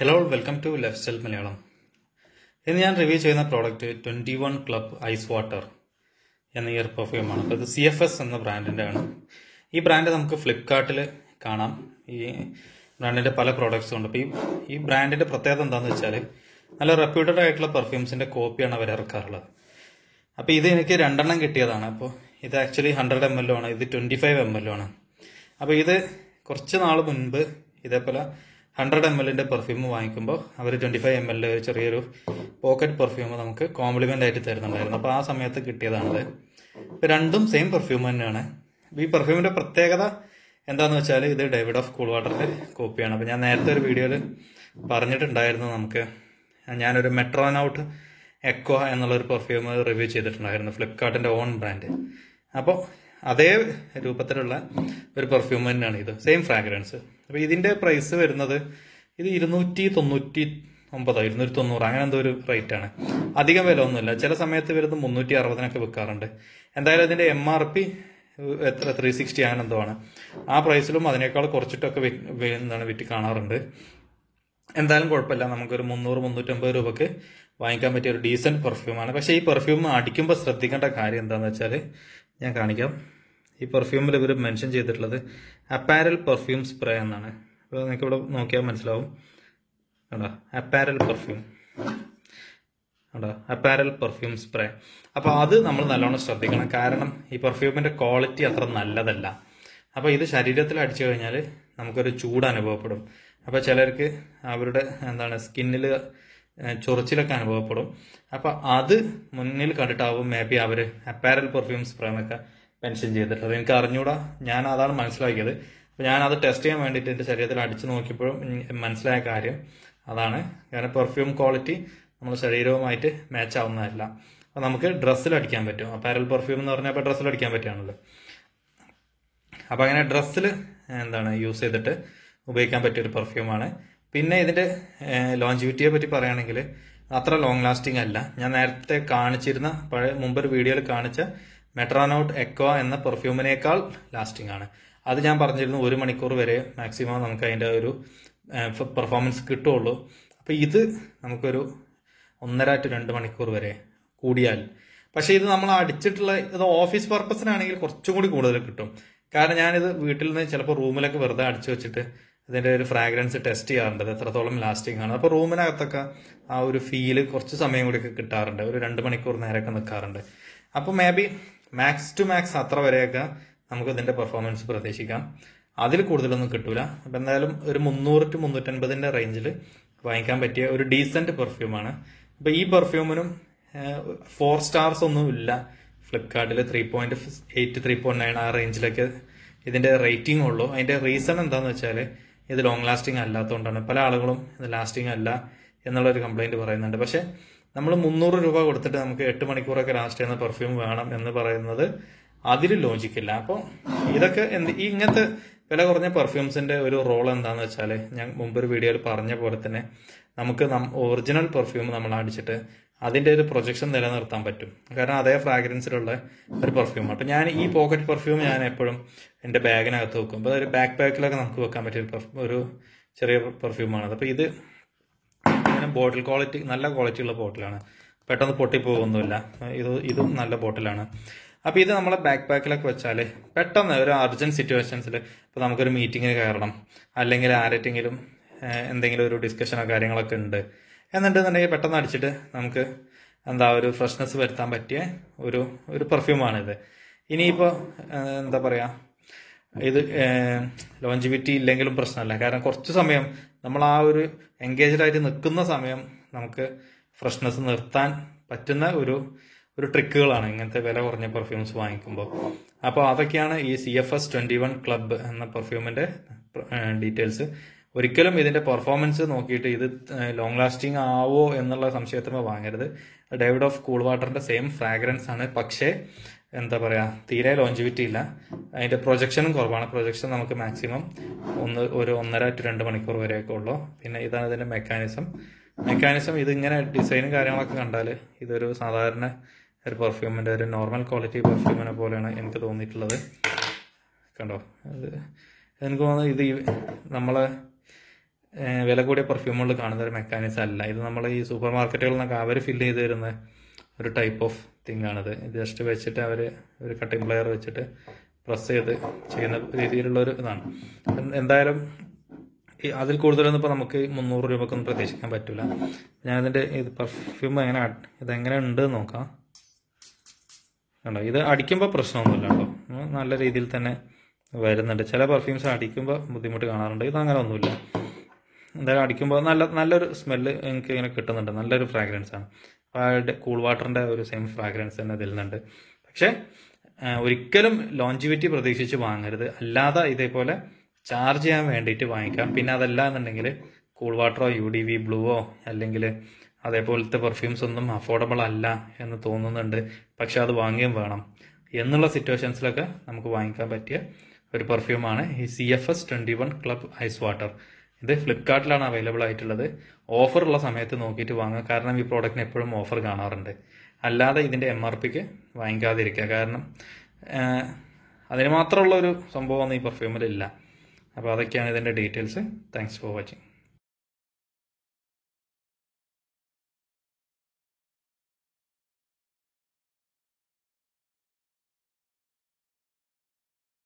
Hello welcome to left style Malayalam. ഇന്ന് ഞാൻ review ചെയ്യുന്ന പ്രോഡക്റ്റ് 21 ക്ലബ് ഐസ് വാട്ടർ എന്ന ഇയർ പെർഫ്യൂമാണ്. അപ്പോൾ ഇത് CFS എന്ന ബ്രാൻഡിൻ്റെ ആണ്. ഈ ബ്രാൻഡ് നമുക്ക് ഫ്ലിപ്കാർട്ടിൽ കാണാം. ഈ ബ്രാൻഡിൻ്റെ പല പ്രോഡക്ട്സും ഉണ്ട്. അപ്പോൾ ഈ ബ്രാൻഡിൻ്റെ പ്രത്യേകത എന്താണെന്ന് വെച്ചാൽ നല്ല റെപ്യൂട്ടഡ് ആയിട്ടുള്ള പെർഫ്യൂംസിൻ്റെ കോപ്പിയാണ് അവർ ഇറക്കാറുള്ളത്. അപ്പോൾ ഇത് എനിക്ക് 2 എണ്ണം കിട്ടിയതാണ്. അപ്പോൾ ഇത് ആക്ച്വലി 100 ml ആണ്, ഇത് 25 ml ആണ്. അപ്പോൾ ഇത് കുറച്ച് നാൾ മുൻപ് ഇതേപോലെ 100 ml പെർഫ്യൂം വാങ്ങിക്കുമ്പോൾ അവർ 25 ml ചെറിയൊരു പോക്കറ്റ് പെർഫ്യൂം നമുക്ക് കോംപ്ലിമെന്റ് ആയിട്ട് തരുന്നുണ്ടായിരുന്നു. അപ്പോൾ ആ സമയത്ത് കിട്ടിയതാണത്. ഇപ്പം രണ്ടും സെയിം പെർഫ്യൂം തന്നെയാണ്. ഈ പെർഫ്യൂമിന്റെ പ്രത്യേകത എന്താണെന്ന് വെച്ചാൽ ഇത് ഡേവിഡ് ഓഫ് കൂൾ വാട്ടറിന്റെ കോപ്പിയാണ്. അപ്പോൾ ഞാൻ നേരത്തെ ഒരു വീഡിയോയിൽ പറഞ്ഞിട്ടുണ്ടായിരുന്നു, ഞാനൊരു മെട്രോനൗട്ട് എക്കോ എന്നുള്ളൊരു പെർഫ്യൂം റിവ്യൂ ചെയ്തിട്ടുണ്ടായിരുന്നു, ഫ്ലിപ്കാർട്ടിന്റെ ഓൺ ബ്രാൻഡ്. അപ്പോൾ അതേ രൂപത്തിലുള്ള ഒരു പെർഫ്യൂം തന്നെയാണ് ഇത്, സെയിം ഫ്രാഗ്രൻസ്. അപ്പോൾ ഇതിന്റെ പ്രൈസ് വരുന്നത് ഇത് 299 290 അങ്ങനെ എന്തോ ഒരു റേറ്റ് ആണ്. അധികം വില ഒന്നുമില്ല. ചില സമയത്ത് വരുന്നത് 360 വിൽക്കാറുണ്ട്. എന്തായാലും ഇതിന്റെ MRP എത്ര 360 അങ്ങനെ എന്തോ ആണ്. ആ പ്രൈസിലും അതിനേക്കാൾ കുറച്ചിട്ടൊക്കെ വിറ്റ് കാണാറുണ്ട്. എന്തായാലും കുഴപ്പമില്ല, നമുക്കൊരു 300-350 രൂപക്ക് വാങ്ങിക്കാൻ പറ്റിയ ഒരു ഡീസന്റ് പെർഫ്യൂമാണ്. പക്ഷേ ഈ പെർഫ്യൂം അടിക്കുമ്പോൾ ശ്രദ്ധിക്കേണ്ട കാര്യം എന്താണെന്ന് വെച്ചാൽ ഞാൻ കാണിക്കാം. ഈ പെർഫ്യൂമിൽ ഇവർ മെൻഷൻ ചെയ്തിട്ടുള്ളത് അപ്പാരൽ പെർഫ്യൂം സ്പ്രേ എന്നാണ്. അപ്പോൾ നിങ്ങൾക്ക് ഇവിടെ നോക്കിയാൽ മനസ്സിലാവും. കണ്ടോ, അപ്പാരൽ പെർഫ്യൂം, കണ്ടോ, അപ്പാരൽ പെർഫ്യൂം സ്പ്രേ. അപ്പോൾ അത് നമ്മൾ നല്ലോണം ശ്രദ്ധിക്കണം. കാരണം ഈ പെർഫ്യൂമിന്റെ ക്വാളിറ്റി അത്ര നല്ലതല്ല. അപ്പോൾ ഇത് ശരീരത്തിൽ അടിച്ചു കഴിഞ്ഞാൽ നമുക്കൊരു ചൂട് അനുഭവപ്പെടും. അപ്പോൾ ചിലർക്ക് അവരുടെ സ്കിന്നിൽ ചൊറിച്ചിലൊക്കെ അനുഭവപ്പെടും. അപ്പോൾ അത് മുന്നിൽ കണ്ടിട്ടാവും മേ ബി അവർ അപ്പാരൽ പെർഫ്യൂം സ്പ്രേ എന്നൊക്കെ മെൻഷൻ ചെയ്തിട്ടുള്ളത്. എനിക്ക് അറിഞ്ഞൂടാ, ഞാൻ അതാണ് മനസ്സിലാക്കിയത്. അപ്പോൾ ഞാൻ അത് ടെസ്റ്റ് ചെയ്യാൻ വേണ്ടിയിട്ട് എൻ്റെ ശരീരത്തിൽ അടിച്ചു നോക്കിയപ്പോഴും മനസ്സിലായ കാര്യം അതാണ്. കാരണം പെർഫ്യൂം ക്വാളിറ്റി നമ്മുടെ ശരീരവുമായിട്ട് മാച്ച് ആവുന്നതല്ല. അപ്പോൾ നമുക്ക് ഡ്രസ്സിൽ അടിക്കാൻ പറ്റും. അപ്പാരൽ പെർഫ്യൂം എന്ന് പറഞ്ഞാൽ ഇപ്പോൾ ഡ്രസ്സിൽ അടിക്കാൻ പറ്റുകയാണല്ലോ. അപ്പോൾ അങ്ങനെ ഡ്രസ്സിൽ യൂസ് ചെയ്തിട്ട് ഉപയോഗിക്കാൻ പറ്റിയൊരു പെർഫ്യൂമാണ്. പിന്നെ ഇതിന്റെ ലോഞ്ചിവിറ്റിയെ പറ്റി പറയുകയാണെങ്കിൽ അത്ര ലോങ് ലാസ്റ്റിംഗ് അല്ല. ഞാൻ നേരത്തെ കാണിച്ചിരുന്ന മുമ്പൊരു വീഡിയോയിൽ കാണിച്ച മെട്രോനൗട്ട് എക്കോ എന്ന പെർഫ്യൂമിനേക്കാൾ ലാസ്റ്റിംഗ് ആണ്. അത് ഞാൻ പറഞ്ഞിരുന്നു 1 മണിക്കൂർ വരെ മാക്സിമം നമുക്ക് അതിന്റെ ഒരു പെർഫോമൻസ് കിട്ടുള്ളൂ. അപ്പൊ ഇത് നമുക്കൊരു 1.5 to 2 മണിക്കൂർ വരെ കൂടിയാൽ. പക്ഷെ ഇത് നമ്മൾ അടിച്ചിട്ടുള്ള ഇത് ഓഫീസ് പർപ്പസിനാണെങ്കിൽ കുറച്ചും കൂടി കൂടുതൽ കിട്ടും. കാരണം ഞാനിത് വീട്ടിൽ നിന്ന് ചിലപ്പോൾ റൂമിലൊക്കെ വെറുതെ അടിച്ചു വെച്ചിട്ട് ഇതിന്റെ ഒരു ഫ്രാഗ്രൻസ് ടെസ്റ്റ് ചെയ്യാറുണ്ട്, എത്രത്തോളം ലാസ്റ്റിംഗ് ആണ്. അപ്പോൾ റൂമിനകത്തൊക്കെ ആ ഒരു ഫീല് കുറച്ച് സമയം കൂടിയൊക്കെ കിട്ടാറുണ്ട്, ഒരു 2 മണിക്കൂർ നേരമൊക്കെ നിൽക്കാറുണ്ട്. അപ്പോൾ may be max to max അത്ര വരെയൊക്കെ നമുക്ക് ഇതിന്റെ പെർഫോമൻസ് പ്രതീക്ഷിക്കാം. അതിൽ കൂടുതലൊന്നും കിട്ടൂല. അപ്പം എന്തായാലും ഒരു 300 to 350 റേഞ്ചിൽ വാങ്ങിക്കാൻ പറ്റിയ ഒരു ഡീസന്റ് പെർഫ്യൂമാണ്. അപ്പൊ ഈ പെർഫ്യൂമിനും 4 stars ഒന്നും ഇല്ല. ഫ്ലിപ്കാർട്ടിൽ 3.8 3.9 ആ റേഞ്ചിലൊക്കെ ഇതിന്റെ റേറ്റിംഗ് ഉള്ളൂ. അതിന്റെ റീസൺ എന്താന്ന് വെച്ചാൽ ഇത് ലോങ് ലാസ്റ്റിംഗ് അല്ലാത്തതുകൊണ്ടാണ്. പല ആളുകളും ഇത് ലാസ്റ്റിംഗ് അല്ല എന്നുള്ളൊരു കംപ്ലൈന്റ് പറയുന്നുണ്ട്. പക്ഷെ നമ്മൾ 300 രൂപ കൊടുത്തിട്ട് നമുക്ക് 8 മണിക്കൂറൊക്കെ ലാസ്റ്റ് ചെയ്യുന്ന പെർഫ്യൂം വേണം എന്ന് പറയുന്നത് അതിൽ ലോജിക്കില്ല. അപ്പോൾ ഇതൊക്കെ ഇങ്ങനത്തെ വില കുറഞ്ഞ പെർഫ്യൂംസിന്റെ ഒരു റോൾ എന്താണെന്ന് വെച്ചാൽ ഞാൻ മുമ്പൊരു വീഡിയോയിൽ പറഞ്ഞ പോലെ തന്നെ നമുക്ക് ഒറിജിനൽ പെർഫ്യൂം നമ്മൾ അടിച്ചിട്ട് അതിന്റെ ഒരു പ്രൊജക്ഷൻ നിലനിർത്താൻ പറ്റും. കാരണം അതേ ഫ്രാഗ്രൻസിലുള്ള ഒരു പെർഫ്യൂമാണ്. അപ്പൊ ഞാൻ ഈ പോക്കറ്റ് പെർഫ്യൂം ഞാൻ എപ്പോഴും എന്റെ ബാഗിനകത്ത് വെക്കും. അപ്പോൾ ഒരു ബാക്ക് പാക്കിലൊക്കെ നമുക്ക് വെക്കാൻ പറ്റിയ ഒരു ചെറിയ പെർഫ്യൂമാണ്. അപ്പൊ ഇത് ഇങ്ങനെ ബോട്ടിൽ ക്വാളിറ്റി, നല്ല ക്വാളിറ്റി ഉള്ള ബോട്ടിലാണ്, പെട്ടെന്ന് പൊട്ടിപ്പോകൊന്നുമില്ല. ഇതും നല്ല ബോട്ടിലാണ്. അപ്പൊ ഇത് നമ്മളെ ബാക്ക് പാക്കിലൊക്കെ വെച്ചാല് പെട്ടെന്ന് ഒരു അർജന്റ് സിറ്റുവേഷൻസിൽ ഇപ്പൊ നമുക്കൊരു മീറ്റിങ്ങിന് കയറണം, അല്ലെങ്കിൽ ആരെങ്കിലും എന്തെങ്കിലും ഒരു ഡിസ്കഷനോ കാര്യങ്ങളൊക്കെ ഉണ്ട് എന്നുണ്ടെന്നുണ്ടെങ്കിൽ പെട്ടെന്ന് അടിച്ചിട്ട് നമുക്ക് ഒരു ഫ്രഷ്നെസ് വരുത്താൻ പറ്റിയ ഒരു പെർഫ്യൂമാണിത്. ഇനിയിപ്പോ എന്താ പറയാ, ഇത് ലോഞ്ചിവിറ്റി ഇല്ലെങ്കിലും പ്രശ്നമല്ല. കാരണം കുറച്ച് സമയം നമ്മൾ ആ ഒരു എൻഗേജ്ഡ് ആയിട്ട് നിൽക്കുന്ന സമയം നമുക്ക് ഫ്രഷ്നെസ് നിർത്താൻ പറ്റുന്ന ഒരു ട്രിക്കുകളാണ് ഇങ്ങനത്തെ വില കുറഞ്ഞ പെർഫ്യൂംസ് വാങ്ങിക്കുമ്പോൾ. അപ്പോൾ അതൊക്കെയാണ് ഈ CFS 21 ക്ലബ് എന്ന പെർഫ്യൂമിന്റെ ഡീറ്റെയിൽസ്. ഒരിക്കലും ഇതിന്റെ പെർഫോമൻസ് നോക്കിയിട്ട് ഇത് ലോങ് ലാസ്റ്റിംഗ് ആവോ എന്നുള്ള സംശയത്തിന് വാങ്ങരുത്. ഡേവിഡ് ഓഫ് കൂൾ വാട്ടറിന്റെ സെയിം ഫ്രാഗ്രൻസ് ആണ്. പക്ഷേ എന്താ പറയാ, തീരെ ലോഞ്ചിവിറ്റി ഇല്ല. അതിന്റെ പ്രൊജക്ഷനും കുറവാണ്. പ്രൊജക്ഷൻ നമുക്ക് മാക്സിമം ഒരു 1.5 to 2 മണിക്കൂർ വരെയൊക്കെ ഉള്ളൂ. പിന്നെ ഇതാണ് ഇതിന്റെ മെക്കാനിസം. ഇതിങ്ങനെ ഡിസൈനും കാര്യങ്ങളൊക്കെ കണ്ടാൽ ഇതൊരു സാധാരണ ഒരു പെർഫ്യൂമിന്റെ ഒരു നോർമൽ ക്വാളിറ്റി പെർഫ്യൂമിനെ പോലെയാണ് എനിക്ക് തോന്നിയിട്ടുള്ളത്. കണ്ടോ, എനിക്ക് തോന്നുന്നത് ഇത് നമ്മളെ വില കൂടിയ പെർഫ്യൂമുകളിൽ കാണുന്ന ഒരു മെക്കാനിസം അല്ല. ഇത് നമ്മൾ ഈ സൂപ്പർ മാർക്കറ്റുകളിൽ നിന്നൊക്കെ അവർ ഫില്ല് ചെയ്ത് തരുന്ന ഒരു ടൈപ്പ് ഓഫ് തിങ് ആണിത്. ജസ്റ്റ് വെച്ചിട്ട് അവർ ഒരു കട്ടിംഗ് പ്ലെയർ വെച്ചിട്ട് പ്രസ് ചെയ്ത് ചെയ്യുന്ന രീതിയിലുള്ള ഒരു ഇതാണ്. എന്തായാലും അതിൽ കൂടുതലൊന്നും ഇപ്പോൾ നമുക്ക് 300 രൂപക്കൊന്നും പ്രതീക്ഷിക്കാൻ പറ്റില്ല. ഞാനിതിൻ്റെ ഇത് പെർഫ്യൂം ഇതെങ്ങനെ ഉണ്ട് നോക്കാം. കണ്ടോ, ഇത് അടിക്കുമ്പോൾ പ്രശ്നമൊന്നുമില്ല കേട്ടോ, നല്ല രീതിയിൽ തന്നെ വരുന്നുണ്ട്. ചില പെർഫ്യൂംസ് അടിക്കുമ്പോൾ ബുദ്ധിമുട്ട് കാണാറുണ്ട്, ഇത് അങ്ങനെ ഒന്നുമില്ല. എന്തായാലും അടിക്കുമ്പോൾ നല്ലൊരു സ്മെല്ല് എനിക്ക് ഇങ്ങനെ കിട്ടുന്നുണ്ട്, നല്ലൊരു ഫ്രാഗ്രൻസ് ആണ്. കൂൾ വാട്ടറിൻ്റെ ഒരു സെയിം ഫ്രാഗ്രൻസ് തന്നെ ഇതിലുണ്ട്. പക്ഷേ ഒരിക്കലും ലോഞ്ചിവിറ്റി പ്രതീക്ഷിച്ച് വാങ്ങരുത്. അല്ലാതെ ഇതേപോലെ ചാർജ് ചെയ്യാൻ വേണ്ടിയിട്ട് വാങ്ങിക്കാം. പിന്നെ അതല്ല എന്നുണ്ടെങ്കിൽ കൂൾ വാട്ടറോ UDV ബ്ലൂവോ അല്ലെങ്കിൽ അതേപോലത്തെ പെർഫ്യൂംസ് ഒന്നും അഫോർഡബിൾ അല്ല എന്ന് തോന്നുന്നുണ്ട്, പക്ഷെ അത് വാങ്ങുകയും വേണം എന്നുള്ള സിറ്റുവേഷൻസിലൊക്കെ നമുക്ക് വാങ്ങിക്കാൻ പറ്റിയ ഒരു പെർഫ്യൂമാണ് ഈ CFS 21 ക്ലബ് ഐസ് വാട്ടർ. ഇത് ഫ്ലിപ്കാർട്ടിലാണ് അവൈലബിൾ ആയിട്ടുള്ളത്. ഓഫർ ഉള്ള സമയത്ത് നോക്കിയിട്ട് വാങ്ങുക, കാരണം ഈ പ്രോഡക്റ്റിന് എപ്പോഴും ഓഫർ കാണാറുണ്ട്. അല്ലാതെ ഇതിൻ്റെ MRPക്ക് വാങ്ങിക്കാതിരിക്കുക, കാരണം അതിന് മാത്രമുള്ള ഒരു സംഭവമൊന്നും ഈ പെർഫ്യൂമിലില്ല. അപ്പോൾ അതൊക്കെയാണ് ഇതിൻ്റെ ഡീറ്റെയിൽസ്. Thanks for watching.